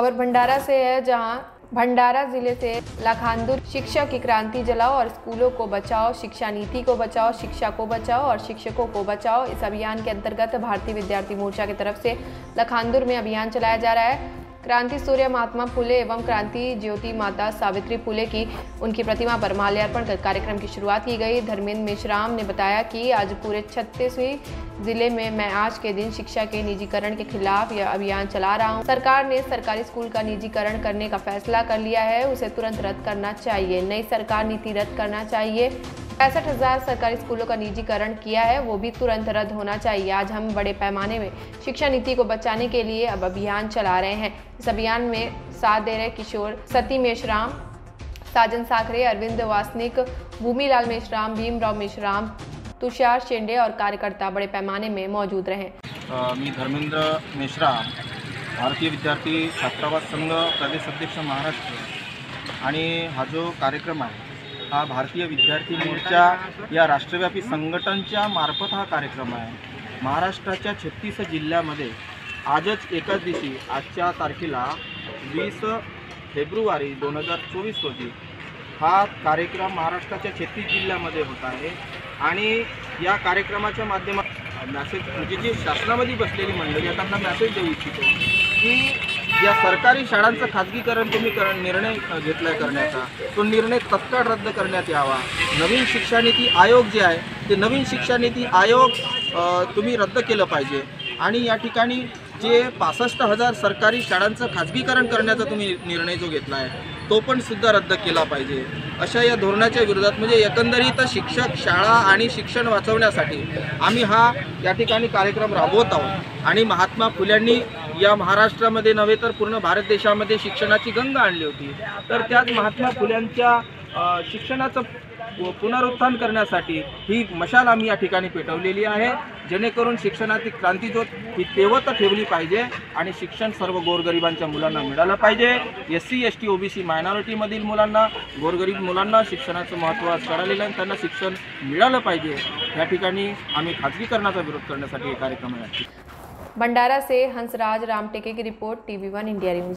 और भंडारा से है, जहां भंडारा जिले से लखानदुर शिक्षा की क्रांति जलाओ और स्कूलों को बचाओ, शिक्षा नीति को बचाओ, शिक्षा को बचाओ और शिक्षकों को बचाओ। इस अभियान के अंतर्गत भारतीय विद्यार्थी मोर्चा की तरफ से लखानदुर में अभियान चलाया जा रहा है। क्रांति सूर्य महात्मा फुले एवं क्रांति ज्योति माता सावित्री फुले की उनकी प्रतिमा पर माल्यार्पण कर कार्यक्रम की शुरुआत की गई। धर्मेंद्र मेश्राम ने बताया कि आज पूरे 36वें जिले में मैं आज के दिन शिक्षा के निजीकरण के खिलाफ यह अभियान चला रहा हूं। सरकार ने सरकारी स्कूल का निजीकरण करने का फैसला कर लिया है, उसे तुरंत रद्द करना चाहिए। नई सरकार नीति रद्द करना चाहिए। 65,000 सरकारी स्कूलों का निजीकरण किया है, वो भी तुरंत रद्द होना चाहिए। आज हम बड़े पैमाने में शिक्षा नीति को बचाने के लिए अब अभियान चला रहे हैं। इस अभियान में साथ दे रहे किशोर सती मेश्राम, साजन साखरे, अरविंद वासनिक, भूमिलाल मेश्राम, भीमराव मेश्राम, तुषार शेंडे और कार्यकर्ता बड़े पैमाने में मौजूद रहे। मी धर्मेंद्र मेश्राम, भारतीय विद्यार्थी छात्रावास संघ प्रदेश अध्यक्ष महाराष्ट्र। आणि हा जो कार्यक्रम आहे हा भारतीय विद्यार्थी मोर्चा या राष्ट्रव्यापी संघटनेच्या मार्फत हा कार्यक्रम आहे। महाराष्ट्राच्या 36 जिल्ह्यामध्ये आजच एकाच दिवशी आजच्या तारखेला 20 फेब्रुवारी 2024 रोजी हा कार्यक्रम महाराष्ट्राच्या 36 जिल्ह्यामध्ये होत आहे। आणि या कार्यक्रमाच्या माध्यमातून मॅसेज म्हणजे जे शासनामध्ये बसलेली मंडळी आता त्यांना मॅसेज देऊ इच्छितो की या सरकारी शाळांचं खाजगीकरण तुम्ही निर्णय घेतलाय करण्याचा, तो निर्णय तत्काळ रद्द करण्यात यावा। नवीन शिक्षा नीती आयोग जे आहे ते नवीन शिक्षा नीती आयोग तुम्ही रद्द केलं पाहिजे। आणि या ठिकाणी जे 65,000 सरकारी शाळांचं खाजगीकरण करण्याचा तुम्ही निर्णय जो घेतला आहे तो पण सुद्धा रद्द केला पाहिजे। अशा या धोरणाच्या विरोधात म्हणजे एकंदरीत शिक्षक, शाळा आणि शिक्षण वाचवण्यासाठी आम्ही हा या ठिकाणी कार्यक्रम राबवत आहोत। आणि महात्मा फुल्यांनी या महाराष्ट्रामध्ये नव्हे तर पूर्ण भारत देशामध्ये शिक्षणाची गंगा आणली होती, तर त्याच महात्मा फुल्यांच्या शिक्षणाचं पुनरुत्थान करण्यासाठी ही मशाल आम्ही या ठिकाणी पेटवलेली आहे, जेणेकरून शिक्षणाची क्रांतीज्योत ही तेवत ठेवली पाहिजे आणि शिक्षण सर्व गोरगरिबांच्या मुलांना मिळालं पाहिजे। SC, ST, OBC मायनॉरिटीमधील मुलांना, गोरगरीब मुलांना शिक्षणाचं महत्त्व आज कळालेलं आहे, त्यांना शिक्षण मिळालं पाहिजे। या ठिकाणी आम्ही खाजगीकरणाचा विरोध करण्यासाठी हे कार्यक्रम आहे। भंडारा से हंसराज रामटेके की रिपोर्ट, TV1 इंडिया न्यूज।